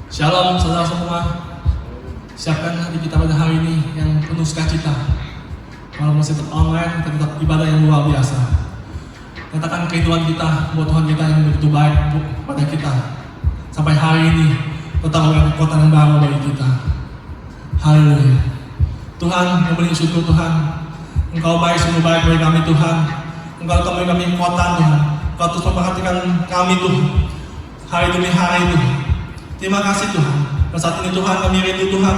Shalom saudara semua. Siapkan hati kita pada hari ini yang penuh sukacita. Walaupun masih tetap online, kita tetap ibadah yang luar biasa. Nyatakan kerinduan kita buat Tuhan kita yang begitu baik pada kita. Sampai hari ini tetap ada kekuatan yang baru bagi kita. Haleluya. Tuhan yang beri syukur Tuhan. Engkau baik, sungguh baik bagi kami Tuhan. Engkau telah memberi kami kekuatan Tuhan. Engkau terus memperhatikan kami Tuhan. Hari demi hari Tuhan. Terima kasih Tuhan. Dan saat ini Tuhan kami rindu Tuhan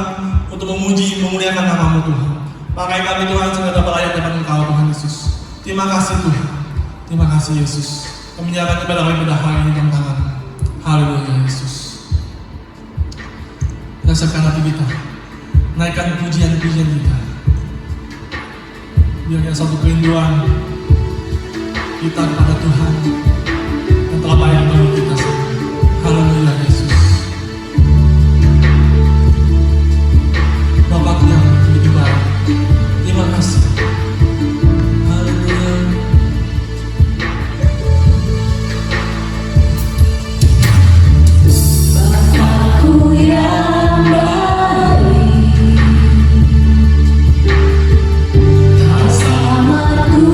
untuk memuji, memuliakan nama-Mu Tuhan. Pakai kami Tuhan sehingga dapat layak depan Engkau Tuhan Yesus. Terima kasih Tuhan. Terima kasih Yesus. Kami menyerahkan ibadah kami pada hari ini dalam tangan. Haleluya Yesus. Kita siapkan hati kita. Naikkan pujian-pujian kita. Biarkan satu kerinduan kita kepada Tuhan yang telah bayar bagi kita semua. Haleluya Yesus. Bapak yang begitu baik. Terima kasih. Haleluya. Bapakku yang baik, tak sama ku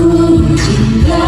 cinta.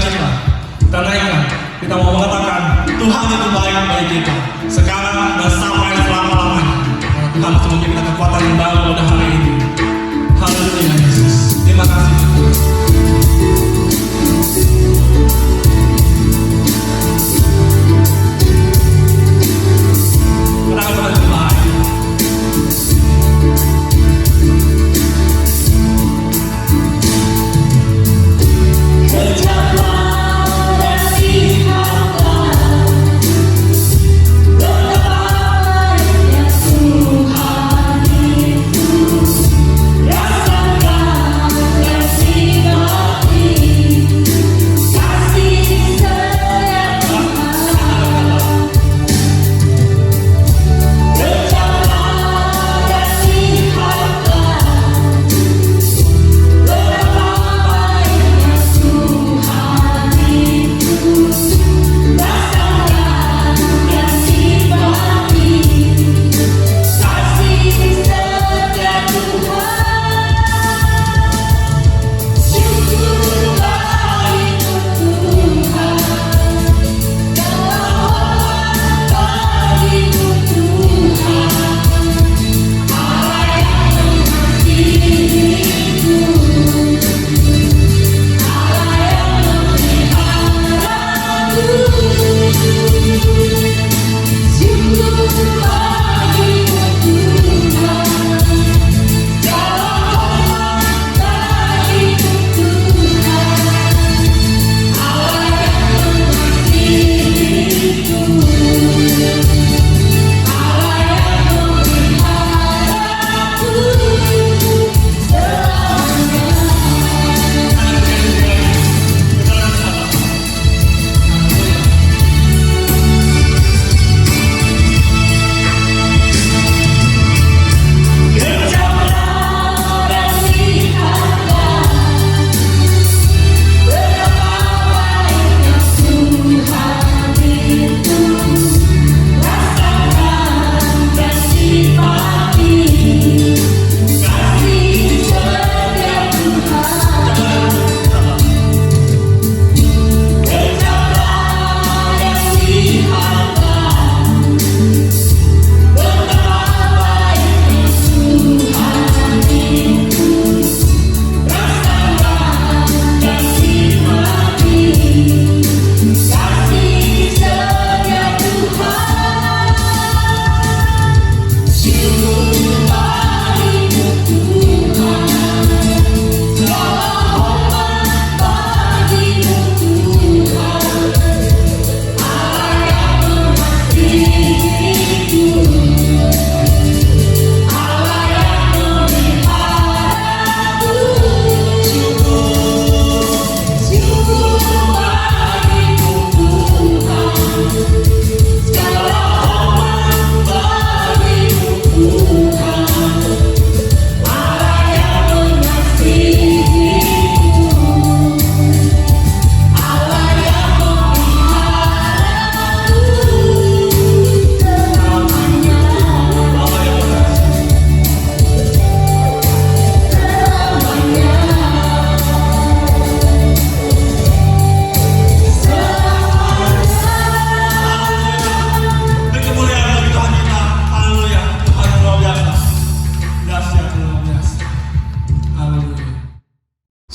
sukacita. Kita naikkan, kita mau mengatakan Tuhan itu baik bagi kita sekarang dan sampai selama-lamanya. Karena Tuhan sudah memberi kita kekuatan yang baru pada hari ini. Haleluya Yesus. Terima kasih Tuhan. Kenapa Tuhan itu baik?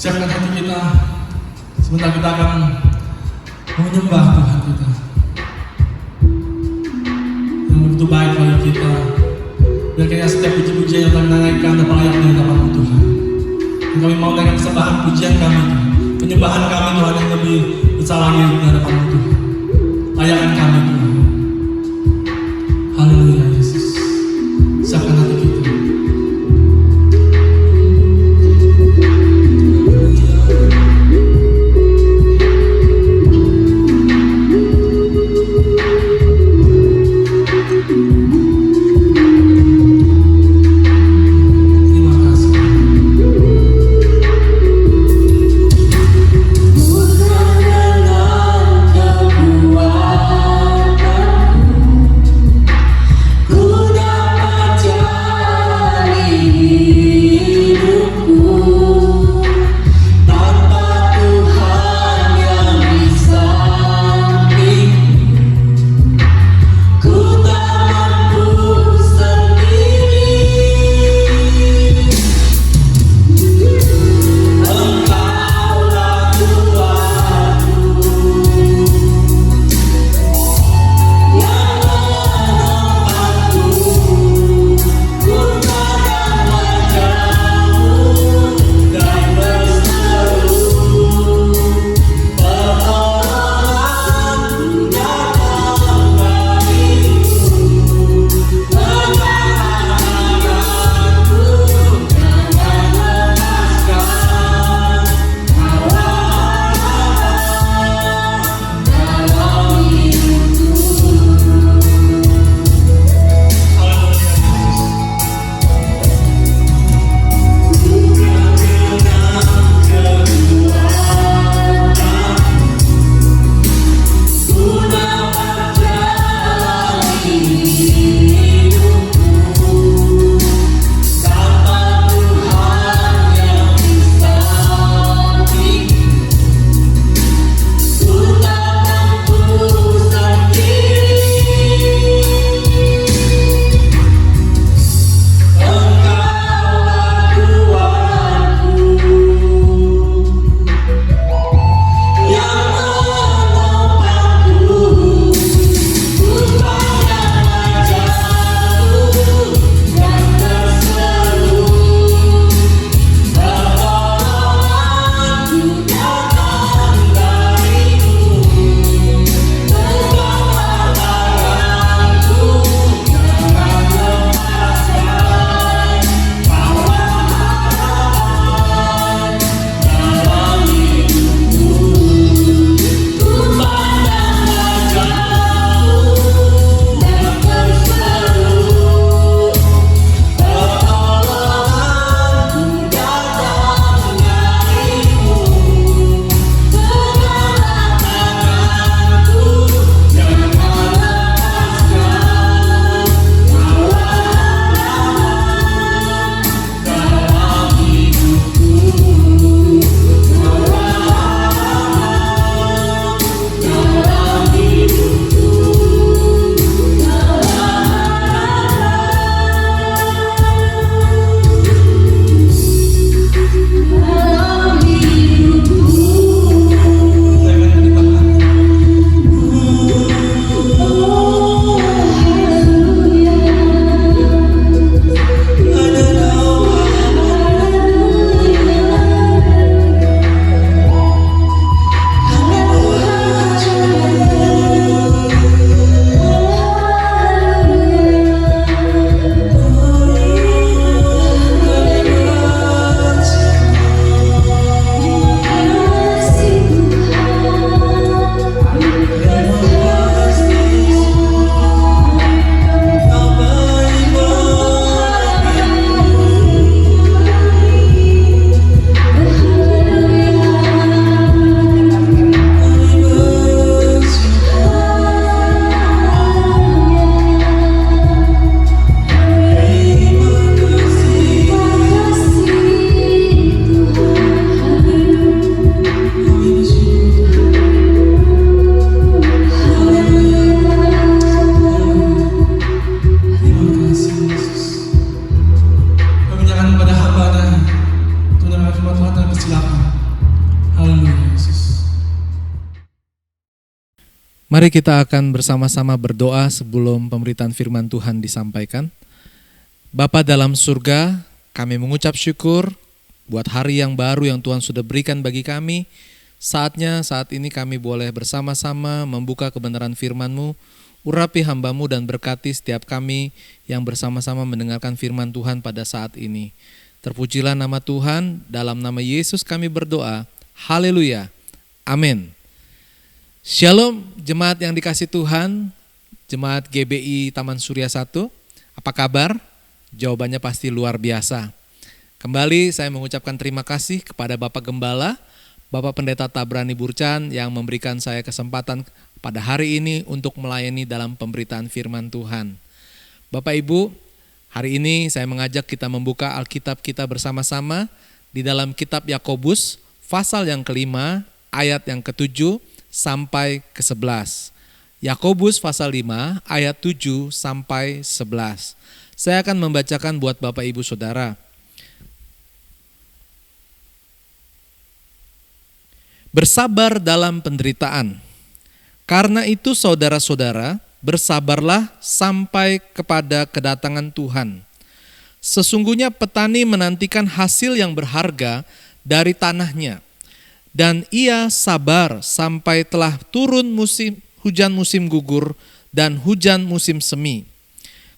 Siapkan hati kita. Sebentar kita akan menyembah Tuhan kita yang begitu baik bagi kita. Biar kayaknya setiap puji-pujian yang kami naikkan dapat layak di hadapan Tuhan. Dan kami mau naikkan persembahan pujian kami, penyembahan kami Tuhan yang lebih besar lagi di hadapan Tuhan. Layakkan kami Tuhan. Haleluya Yesus. Siapkan hati kita. Bukan dengan kekuatan Mari kita akan bersama-sama berdoa sebelum pemberitaan firman Tuhan disampaikan. Bapa dalam surga, kami mengucap syukur buat hari yang baru yang Tuhan sudah berikan bagi kami. Saatnya saat ini kami boleh bersama-sama membuka kebenaran firman-Mu. Urapi hamba-Mu dan berkati setiap kami yang bersama-sama mendengarkan firman Tuhan pada saat ini. Terpujilah nama Tuhan, dalam nama Yesus kami berdoa. Haleluya. Amin. Shalom jemaat yang dikasih Tuhan, jemaat GBI Taman Surya 1. Apa kabar? Jawabannya pasti luar biasa. Kembali saya mengucapkan terima kasih kepada Bapak Gembala, Bapak Pendeta Tabrani Burcan yang memberikan saya kesempatan pada hari ini untuk melayani dalam pemberitaan firman Tuhan. Bapak Ibu, hari ini saya mengajak kita membuka Alkitab kita bersama-sama di dalam kitab Yakobus, pasal yang kelima, ayat yang ke-7 sampai ke-11. Yakobus pasal 5 ayat 7 sampai 11. Saya akan membacakan buat Bapak Ibu Saudara. Bersabar dalam penderitaan. Karena itu saudara-saudara, bersabarlah sampai kepada kedatangan Tuhan. Sesungguhnya petani menantikan hasil yang berharga dari tanahnya. Dan ia sabar sampai telah turun hujan musim gugur dan hujan musim semi.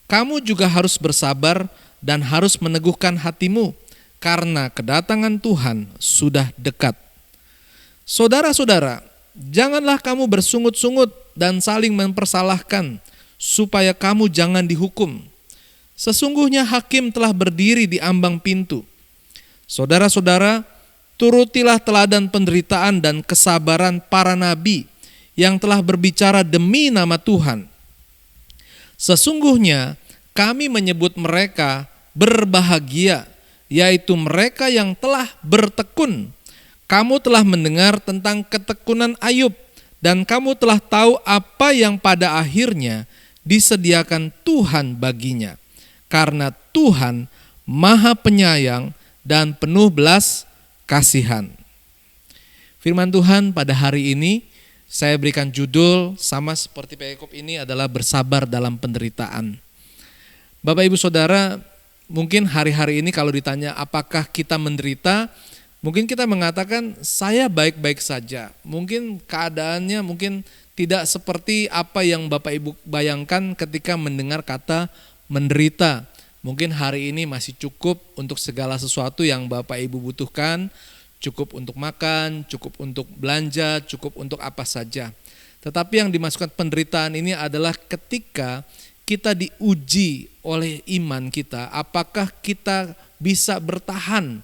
Kamu juga harus bersabar dan harus meneguhkan hatimu, karena kedatangan Tuhan sudah dekat. Saudara-saudara, janganlah kamu bersungut-sungut dan saling mempersalahkan, supaya kamu jangan dihukum. Sesungguhnya hakim telah berdiri di ambang pintu. Saudara-saudara, turutilah teladan penderitaan dan kesabaran para nabi yang telah berbicara demi nama Tuhan. Sesungguhnya kami menyebut mereka berbahagia, yaitu mereka yang telah bertekun. Kamu telah mendengar tentang ketekunan Ayub, dan kamu telah tahu apa yang pada akhirnya disediakan Tuhan baginya. Karena Tuhan Maha Penyayang dan penuh belas kasihan. Firman Tuhan pada hari ini saya berikan judul sama seperti Yakub ini adalah bersabar dalam penderitaan. Bapak Ibu Saudara, mungkin hari-hari ini kalau ditanya apakah kita menderita, mungkin kita mengatakan saya baik-baik saja. Mungkin keadaannya mungkin tidak seperti apa yang Bapak Ibu bayangkan ketika mendengar kata menderita. Mungkin hari ini masih cukup untuk segala sesuatu yang Bapak Ibu butuhkan, cukup untuk makan, cukup untuk belanja, cukup untuk apa saja. Tetapi yang dimasukkan penderitaan ini adalah ketika kita diuji oleh iman kita, apakah kita bisa bertahan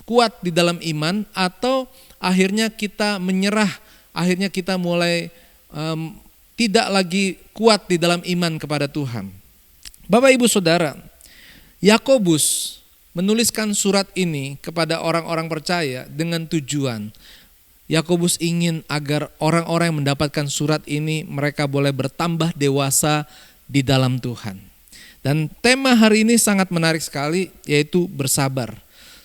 kuat di dalam iman atau akhirnya kita menyerah, akhirnya kita mulai tidak lagi kuat di dalam iman kepada Tuhan. Bapak Ibu Saudara, Yakobus menuliskan surat ini kepada orang-orang percaya dengan tujuan. Yakobus ingin agar orang-orang yang mendapatkan surat ini mereka boleh bertambah dewasa di dalam Tuhan. Dan tema hari ini sangat menarik sekali, yaitu bersabar.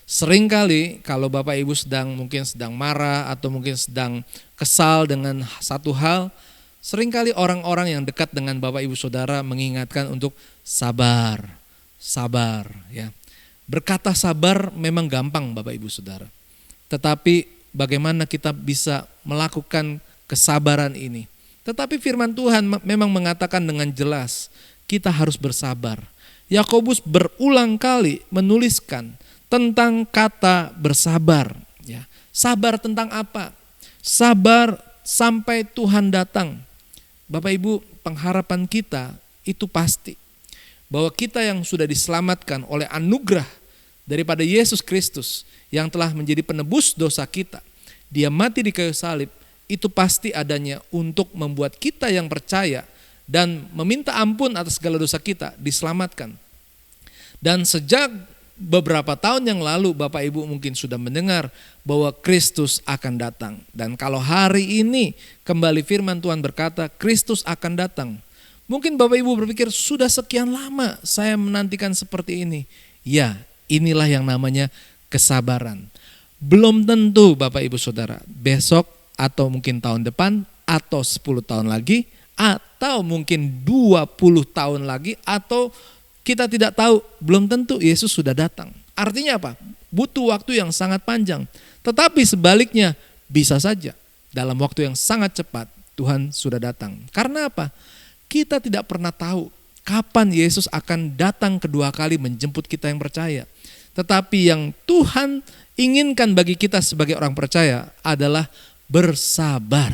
Seringkali kalau Bapak Ibu mungkin sedang marah atau mungkin sedang kesal dengan satu hal, seringkali orang-orang yang dekat dengan Bapak Ibu Saudara mengingatkan untuk sabar, ya. Berkata sabar memang gampang Bapak Ibu Saudara. Tetapi bagaimana kita bisa melakukan kesabaran ini? Tetapi firman Tuhan memang mengatakan dengan jelas, kita harus bersabar. Yakobus berulang kali menuliskan tentang kata bersabar, ya. Sabar tentang apa? Sabar sampai Tuhan datang. Bapak Ibu, pengharapan kita itu pasti bahwa kita yang sudah diselamatkan oleh anugerah daripada Yesus Kristus yang telah menjadi penebus dosa kita, dia mati di kayu salib, itu pasti adanya untuk membuat kita yang percaya dan meminta ampun atas segala dosa kita diselamatkan. Dan sejak beberapa tahun yang lalu Bapak Ibu mungkin sudah mendengar bahwa Kristus akan datang. Dan kalau hari ini kembali firman Tuhan berkata Kristus akan datang. Mungkin Bapak Ibu berpikir sudah sekian lama saya menantikan seperti ini. Ya, inilah yang namanya kesabaran. Belum tentu Bapak Ibu Saudara besok atau mungkin tahun depan atau 10 tahun lagi, atau mungkin 20 tahun lagi, atau kita tidak tahu, belum tentu Yesus sudah datang. Artinya apa? Butuh waktu yang sangat panjang. Tetapi sebaliknya bisa saja dalam waktu yang sangat cepat Tuhan sudah datang. Karena apa? Kita tidak pernah tahu kapan Yesus akan datang kedua kali menjemput kita yang percaya. Tetapi yang Tuhan inginkan bagi kita sebagai orang percaya adalah bersabar.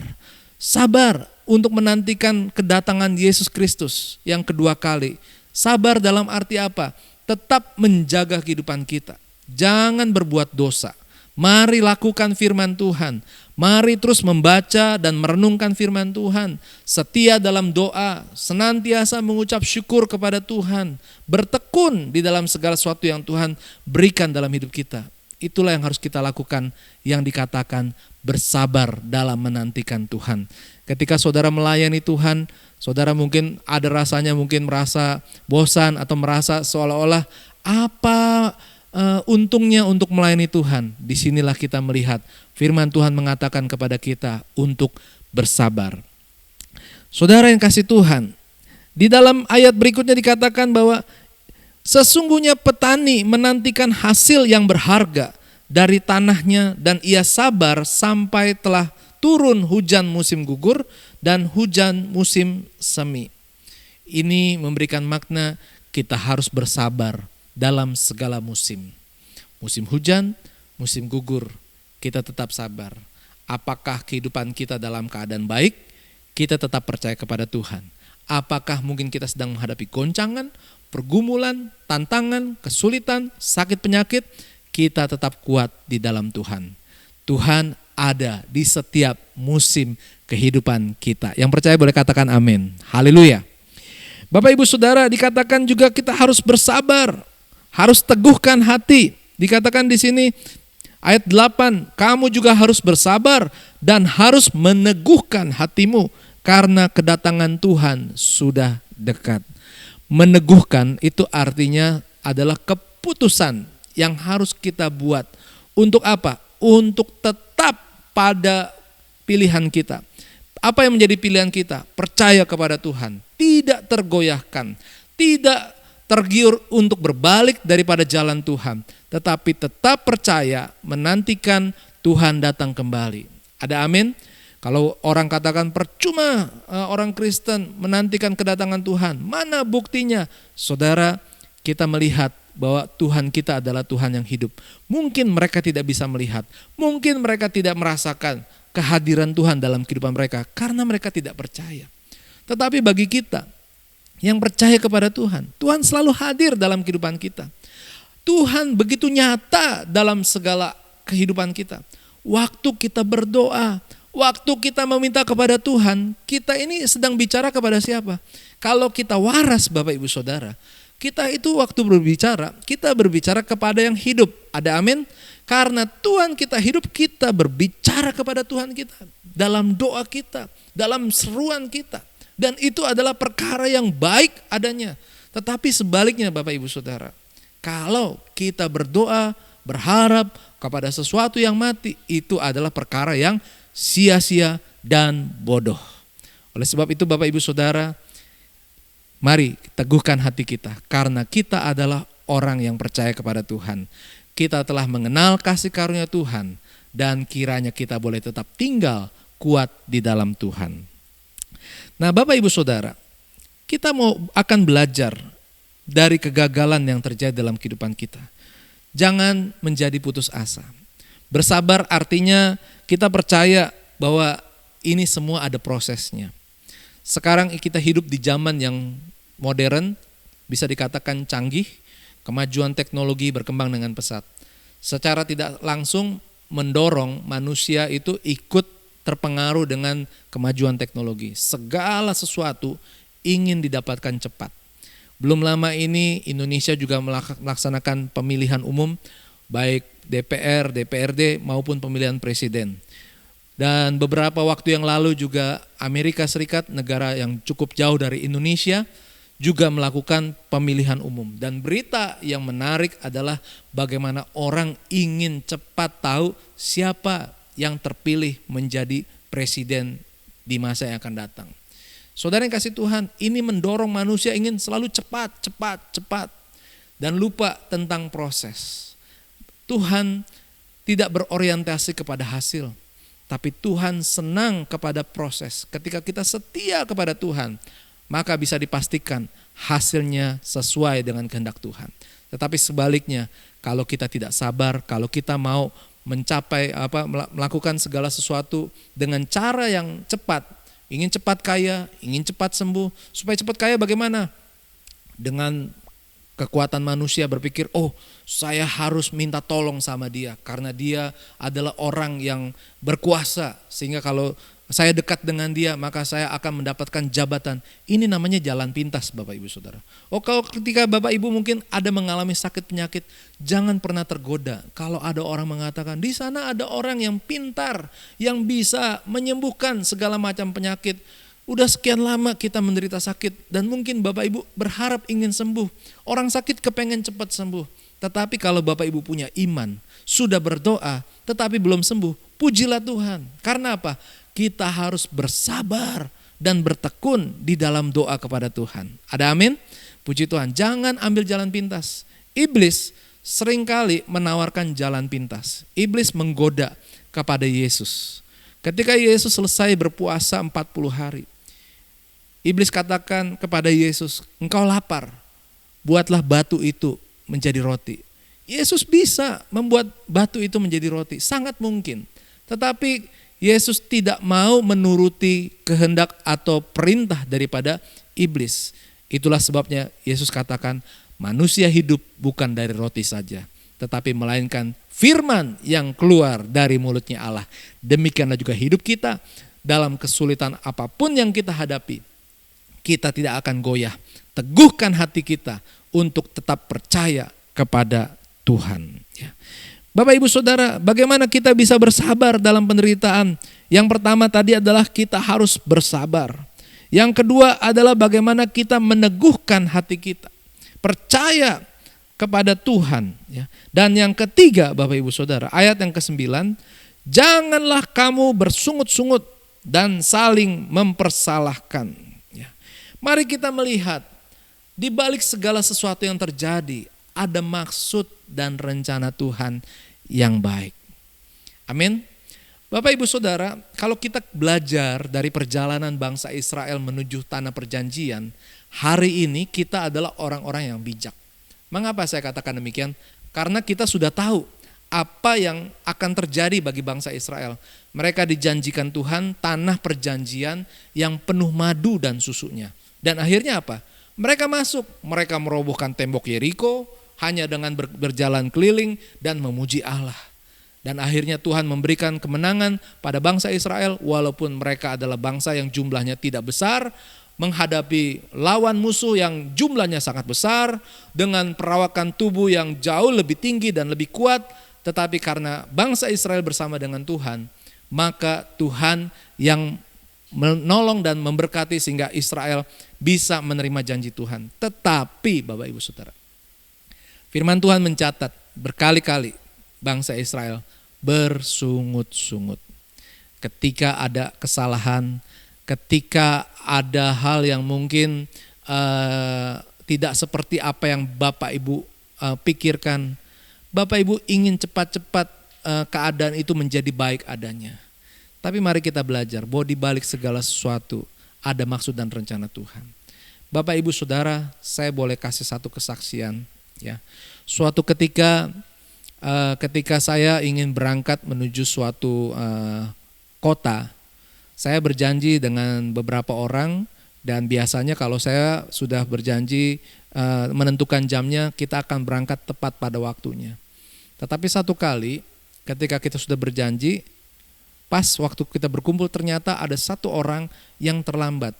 Sabar untuk menantikan kedatangan Yesus Kristus yang kedua kali. Sabar dalam arti apa? Tetap menjaga kehidupan kita. Jangan berbuat dosa. Mari lakukan firman Tuhan. Mari terus membaca dan merenungkan firman Tuhan. Setia dalam doa, senantiasa mengucap syukur kepada Tuhan. Bertekun di dalam segala sesuatu yang Tuhan berikan dalam hidup kita. Itulah yang harus kita lakukan, yang dikatakan bersabar dalam menantikan Tuhan. Ketika saudara melayani Tuhan, saudara mungkin ada rasanya mungkin merasa bosan atau merasa seolah-olah apa untungnya untuk melayani Tuhan. Disinilah kita melihat firman Tuhan mengatakan kepada kita untuk bersabar. Saudara yang kasih Tuhan, di dalam ayat berikutnya dikatakan bahwa sesungguhnya petani menantikan hasil yang berharga dari tanahnya, dan ia sabar sampai telah turun hujan musim gugur dan hujan musim semi. Ini memberikan makna kita harus bersabar dalam segala musim. Musim hujan, musim gugur, kita tetap sabar. Apakah kehidupan kita dalam keadaan baik? Kita tetap percaya kepada Tuhan. Apakah mungkin kita sedang menghadapi goncangan, pergumulan, tantangan, kesulitan, sakit penyakit? Kita tetap kuat di dalam Tuhan. Tuhan ada di setiap musim kehidupan kita. Yang percaya boleh katakan amin. Haleluya. Bapak Ibu Saudara, dikatakan juga kita harus bersabar, harus teguhkan hati. Dikatakan di sini ayat 8, kamu juga harus bersabar dan harus meneguhkan hatimu karena kedatangan Tuhan sudah dekat. Meneguhkan itu artinya adalah keputusan yang harus kita buat. Untuk apa? Untuk tetap pada pilihan kita. Apa yang menjadi pilihan kita? Percaya kepada Tuhan, tidak tergoyahkan, tidak tergiur untuk berbalik daripada jalan Tuhan, tetapi tetap percaya menantikan Tuhan datang kembali. Ada amin? Kalau orang katakan percuma orang Kristen menantikan kedatangan Tuhan, mana buktinya? Saudara, kita melihat bahwa Tuhan kita adalah Tuhan yang hidup. Mungkin mereka tidak bisa melihat, mungkin mereka tidak merasakan kehadiran Tuhan dalam kehidupan mereka karena mereka tidak percaya. Tetapi bagi kita yang percaya kepada Tuhan, Tuhan selalu hadir dalam kehidupan kita. Tuhan begitu nyata dalam segala kehidupan kita. Waktu kita berdoa, waktu kita meminta kepada Tuhan, kita ini sedang bicara kepada siapa? Kalau kita waras Bapak Ibu Saudara, kita itu waktu berbicara, kita berbicara kepada yang hidup. Ada amin? Karena Tuhan kita hidup, kita berbicara kepada Tuhan kita dalam doa kita, dalam seruan kita. Dan itu adalah perkara yang baik adanya. Tetapi sebaliknya Bapak Ibu Saudara, kalau kita berdoa, berharap kepada sesuatu yang mati, itu adalah perkara yang sia-sia dan bodoh. Oleh sebab itu Bapak Ibu Saudara, mari teguhkan hati kita. Karena kita adalah orang yang percaya kepada Tuhan. Kita telah mengenal kasih karunia Tuhan. Dan kiranya kita boleh tetap tinggal kuat di dalam Tuhan. Nah Bapak Ibu Saudara, kita akan belajar dari kegagalan yang terjadi dalam kehidupan kita. Jangan menjadi putus asa. Bersabar artinya kita percaya bahwa ini semua ada prosesnya. Sekarang kita hidup di zaman yang modern, bisa dikatakan canggih, kemajuan teknologi berkembang dengan pesat. Secara tidak langsung mendorong manusia itu ikut terpengaruh dengan kemajuan teknologi. Segala sesuatu ingin didapatkan cepat. Belum lama ini Indonesia juga melaksanakan pemilihan umum, baik DPR, DPRD maupun pemilihan presiden. Dan beberapa waktu yang lalu juga Amerika Serikat, negara yang cukup jauh dari Indonesia, juga melakukan pemilihan umum. Dan berita yang menarik adalah bagaimana orang ingin cepat tahu siapa yang terpilih menjadi presiden di masa yang akan datang. Saudara yang kasih Tuhan, ini mendorong manusia ingin selalu cepat. Dan lupa tentang proses. Tuhan tidak berorientasi kepada hasil. Tapi Tuhan senang kepada proses. Ketika kita setia kepada Tuhan, maka bisa dipastikan hasilnya sesuai dengan kehendak Tuhan. Tetapi sebaliknya, kalau kita tidak sabar, kalau kita mau melakukan segala sesuatu dengan cara yang cepat, ingin cepat kaya, ingin cepat sembuh. Supaya cepat kaya bagaimana? Dengan kekuatan manusia berpikir, oh saya harus minta tolong sama dia karena dia adalah orang yang berkuasa, sehingga kalau saya dekat dengan dia maka saya akan mendapatkan jabatan. Ini namanya jalan pintas Bapak Ibu Saudara. Oh, kalau ketika Bapak Ibu mungkin ada mengalami sakit penyakit, jangan pernah tergoda kalau ada orang mengatakan di sana ada orang yang pintar yang bisa menyembuhkan segala macam penyakit. Udah sekian lama kita menderita sakit dan mungkin Bapak Ibu berharap ingin sembuh. Orang sakit kepengen cepat sembuh. Tetapi kalau Bapak Ibu punya iman, sudah berdoa tetapi belum sembuh, pujilah Tuhan. Karena apa? Kita harus bersabar dan bertekun di dalam doa kepada Tuhan. Ada amin? Puji Tuhan. Jangan ambil jalan pintas. Iblis seringkali menawarkan jalan pintas. Iblis menggoda kepada Yesus. Ketika Yesus selesai berpuasa 40 hari. Iblis katakan kepada Yesus, engkau lapar, buatlah batu itu menjadi roti. Yesus bisa membuat batu itu menjadi roti, sangat mungkin. Tetapi Yesus tidak mau menuruti kehendak atau perintah daripada iblis. Itulah sebabnya Yesus katakan, manusia hidup bukan dari roti saja, tetapi melainkan firman yang keluar dari mulutnya Allah. Demikianlah juga hidup kita dalam kesulitan apapun yang kita hadapi. Kita tidak akan goyah. Teguhkan hati kita untuk tetap percaya kepada Tuhan. Bapak Ibu Saudara, bagaimana kita bisa bersabar dalam penderitaan? Yang pertama tadi adalah kita harus bersabar. Yang kedua adalah bagaimana kita meneguhkan hati kita. Percaya kepada Tuhan. Dan yang ketiga Bapak Ibu Saudara, ayat yang ke-9, janganlah kamu bersungut-sungut dan saling mempersalahkan. Mari kita melihat, di balik segala sesuatu yang terjadi, ada maksud dan rencana Tuhan yang baik. Amin. Bapak Ibu Saudara, kalau kita belajar dari perjalanan bangsa Israel menuju tanah perjanjian, hari ini kita adalah orang-orang yang bijak. Mengapa saya katakan demikian? Karena kita sudah tahu apa yang akan terjadi bagi bangsa Israel. Mereka dijanjikan Tuhan tanah perjanjian yang penuh madu dan susunya. Dan akhirnya apa? Mereka masuk, mereka merobohkan tembok Yeriko hanya dengan berjalan keliling dan memuji Allah. Dan akhirnya Tuhan memberikan kemenangan pada bangsa Israel walaupun mereka adalah bangsa yang jumlahnya tidak besar, menghadapi lawan musuh yang jumlahnya sangat besar dengan perawakan tubuh yang jauh lebih tinggi dan lebih kuat. Tetapi karena bangsa Israel bersama dengan Tuhan, maka Tuhan yang menolong dan memberkati sehingga Israel bisa menerima janji Tuhan. Tetapi Bapak Ibu Saudara, firman Tuhan mencatat berkali-kali bangsa Israel bersungut-sungut. Ketika ada kesalahan, ketika ada hal yang mungkin tidak seperti apa yang Bapak Ibu pikirkan, Bapak Ibu ingin cepat-cepat keadaan itu menjadi baik adanya. Tapi mari kita belajar bahwa di balik segala sesuatu ada maksud dan rencana Tuhan. Bapak Ibu Saudara, saya boleh kasih satu kesaksian. Ya, suatu ketika saya ingin berangkat menuju suatu kota, saya berjanji dengan beberapa orang dan biasanya kalau saya sudah berjanji menentukan jamnya, kita akan berangkat tepat pada waktunya. Tetapi satu kali ketika kita sudah berjanji, pas waktu kita berkumpul ternyata ada satu orang yang terlambat.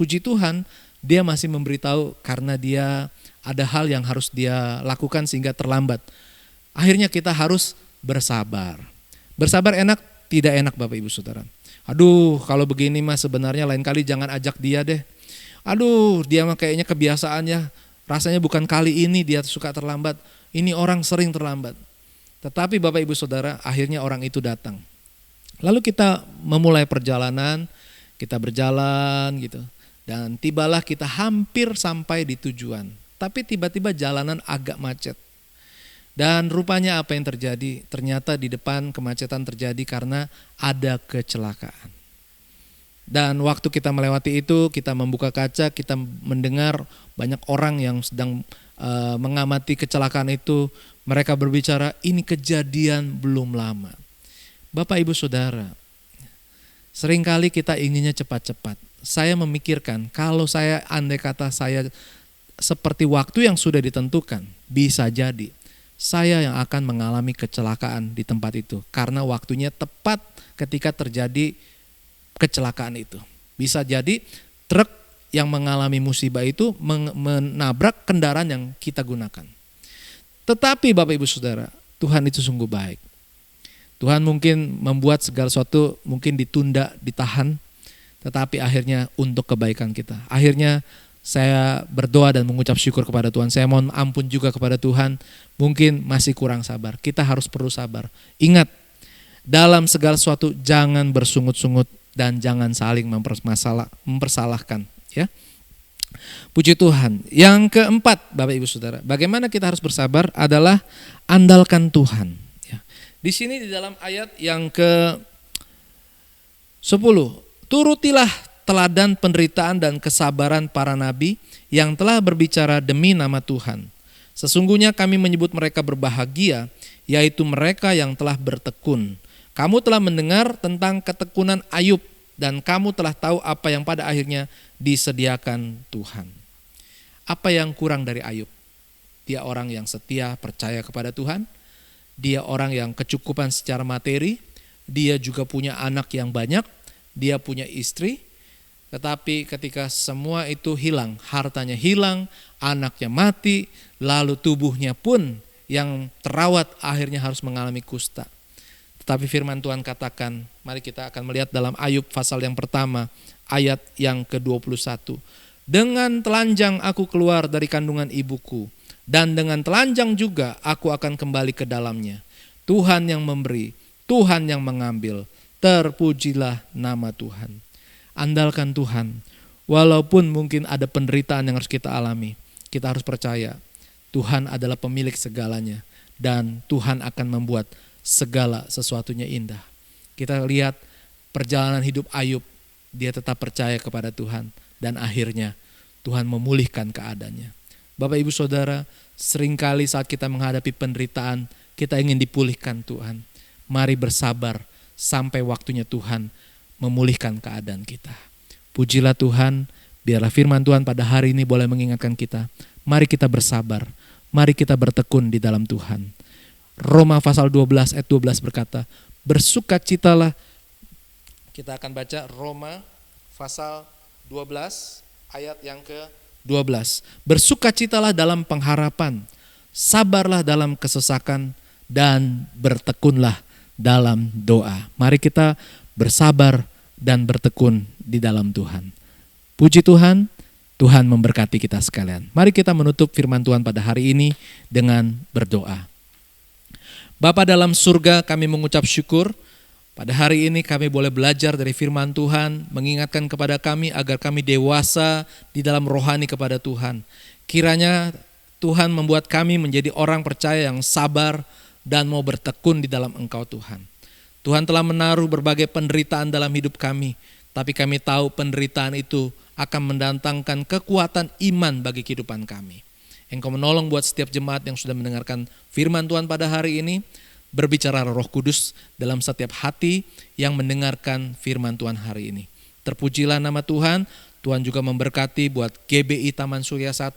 Puji Tuhan, dia masih memberitahu karena dia ada hal yang harus dia lakukan sehingga terlambat. Akhirnya kita harus bersabar. Bersabar enak? Tidak enak Bapak Ibu Saudara. Aduh, kalau begini mah sebenarnya lain kali jangan ajak dia deh. Aduh, dia mah kayaknya kebiasaannya, rasanya bukan kali ini dia suka terlambat. Ini orang sering terlambat. Tetapi Bapak Ibu Saudara, akhirnya orang itu datang. Lalu kita memulai perjalanan, Kita berjalan gitu. Dan tibalah kita hampir sampai di tujuan. Tapi tiba-tiba jalanan agak macet. Dan rupanya apa yang terjadi? Ternyata di depan kemacetan terjadi karena ada kecelakaan. Dan waktu kita melewati itu, kita membuka kaca, kita mendengar banyak orang yang sedang mengamati kecelakaan itu. Mereka berbicara, ini kejadian belum lama. Bapak Ibu Saudara, seringkali kita inginnya cepat-cepat. Saya memikirkan, kalau saya andai kata saya seperti waktu yang sudah ditentukan, bisa jadi saya yang akan mengalami kecelakaan di tempat itu. Karena waktunya tepat ketika terjadi kecelakaan itu. Bisa jadi truk yang mengalami musibah itu menabrak kendaraan yang kita gunakan. Tetapi Bapak Ibu Saudara, Tuhan itu sungguh baik. Tuhan mungkin membuat segala sesuatu mungkin ditunda, ditahan, tetapi akhirnya untuk kebaikan kita. Akhirnya saya berdoa dan mengucap syukur kepada Tuhan. Saya mohon ampun juga kepada Tuhan, mungkin masih kurang sabar. Kita harus perlu sabar. Ingat, dalam segala sesuatu jangan bersungut-sungut dan jangan saling mempersalahkan. Ya. Puji Tuhan. Yang keempat, Bapak Ibu Saudara, bagaimana kita harus bersabar adalah andalkan Tuhan. Ya. Di sini di dalam ayat yang ke-10, turutilah teladan penderitaan dan kesabaran para nabi yang telah berbicara demi nama Tuhan. Sesungguhnya kami menyebut mereka berbahagia, yaitu mereka yang telah bertekun. Kamu telah mendengar tentang ketekunan Ayub, dan kamu telah tahu apa yang pada akhirnya disediakan Tuhan. Apa yang kurang dari Ayub? Dia orang yang setia, percaya kepada Tuhan. Dia orang yang kecukupan secara materi. Dia juga punya anak yang banyak. Dia punya istri. Tetapi ketika semua itu hilang, hartanya hilang, anaknya mati, lalu tubuhnya pun yang terawat akhirnya harus mengalami kusta. Tetapi firman Tuhan katakan, mari kita akan melihat dalam Ayub pasal yang pertama, ayat yang ke-21. Dengan telanjang aku keluar dari kandungan ibuku, dan dengan telanjang juga aku akan kembali ke dalamnya. Tuhan yang memberi, Tuhan yang mengambil, terpujilah nama Tuhan. Andalkan Tuhan, walaupun mungkin ada penderitaan yang harus kita alami, kita harus percaya Tuhan adalah pemilik segalanya dan Tuhan akan membuat segala sesuatunya indah. Kita lihat perjalanan hidup Ayub, dia tetap percaya kepada Tuhan dan akhirnya Tuhan memulihkan keadaannya. Bapak Ibu Saudara, seringkali saat kita menghadapi penderitaan, kita ingin dipulihkan Tuhan. Mari bersabar sampai waktunya Tuhan memulihkan keadaan kita. Pujilah Tuhan, biarlah firman Tuhan pada hari ini boleh mengingatkan kita. Mari kita bersabar, mari kita bertekun di dalam Tuhan. Roma pasal 12 ayat 12 berkata, bersukacitalah. Kita akan baca Roma pasal 12 ayat yang ke-12. Bersukacitalah dalam pengharapan, sabarlah dalam kesesakan, dan bertekunlah dalam doa. Mari kita bersabar dan bertekun di dalam Tuhan. Puji Tuhan, Tuhan memberkati kita sekalian. Mari kita menutup firman Tuhan pada hari ini dengan berdoa. Bapa dalam surga, kami mengucap syukur. Pada hari ini kami boleh belajar dari firman Tuhan, mengingatkan kepada kami agar kami dewasa di dalam rohani kepada Tuhan. Kiranya Tuhan membuat kami menjadi orang percaya yang sabar dan mau bertekun di dalam Engkau Tuhan. Tuhan telah menaruh berbagai penderitaan dalam hidup kami, tapi kami tahu penderitaan itu akan mendatangkan kekuatan iman bagi kehidupan kami. Engkau menolong buat setiap jemaat yang sudah mendengarkan firman Tuhan pada hari ini, berbicara Roh Kudus dalam setiap hati yang mendengarkan firman Tuhan hari ini. Terpujilah nama Tuhan. Tuhan juga memberkati buat GBI Taman Surya 1.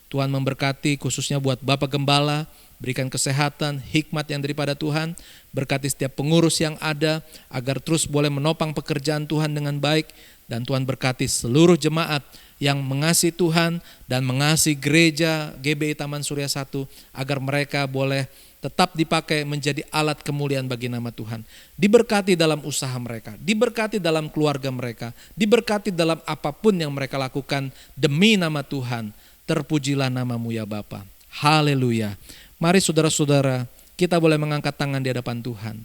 Tuhan memberkati khususnya buat Bapak Gembala, berikan kesehatan, hikmat yang daripada Tuhan, berkati setiap pengurus yang ada, agar terus boleh menopang pekerjaan Tuhan dengan baik, dan Tuhan berkati seluruh jemaat yang mengasihi Tuhan dan mengasihi gereja GBI Taman Surya 1, agar mereka boleh tetap dipakai menjadi alat kemuliaan bagi nama Tuhan. Diberkati dalam usaha mereka, diberkati dalam keluarga mereka, diberkati dalam apapun yang mereka lakukan demi nama Tuhan. Terpujilah namamu ya Bapa. Haleluya. Mari saudara-saudara, kita boleh mengangkat tangan di hadapan Tuhan.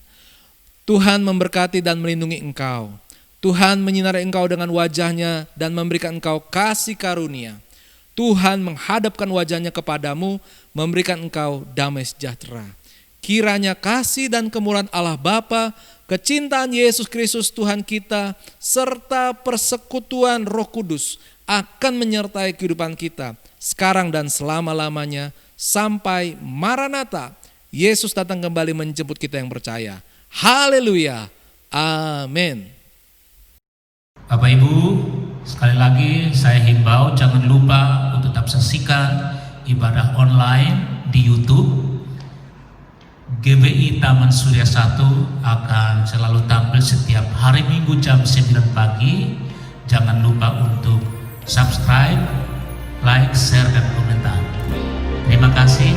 Tuhan memberkati dan melindungi engkau. Tuhan menyinari engkau dengan wajahnya dan memberikan engkau kasih karunia. Tuhan menghadapkan wajahnya kepadamu, memberikan engkau damai sejahtera. Kiranya kasih dan kemurahan Allah Bapa, kecintaan Yesus Kristus Tuhan kita, serta persekutuan Roh Kudus akan menyertai kehidupan kita sekarang dan selama-lamanya sampai Maranatha. Yesus datang kembali menjemput kita yang percaya. Haleluya. Amin. Bapak Ibu, sekali lagi saya himbau jangan lupa untuk tetap saksikan ibadah online di YouTube. GBI Taman Surya 1 akan selalu tampil setiap hari Minggu jam 9 pagi. Jangan lupa untuk subscribe, like, share, dan komentar. Terima kasih.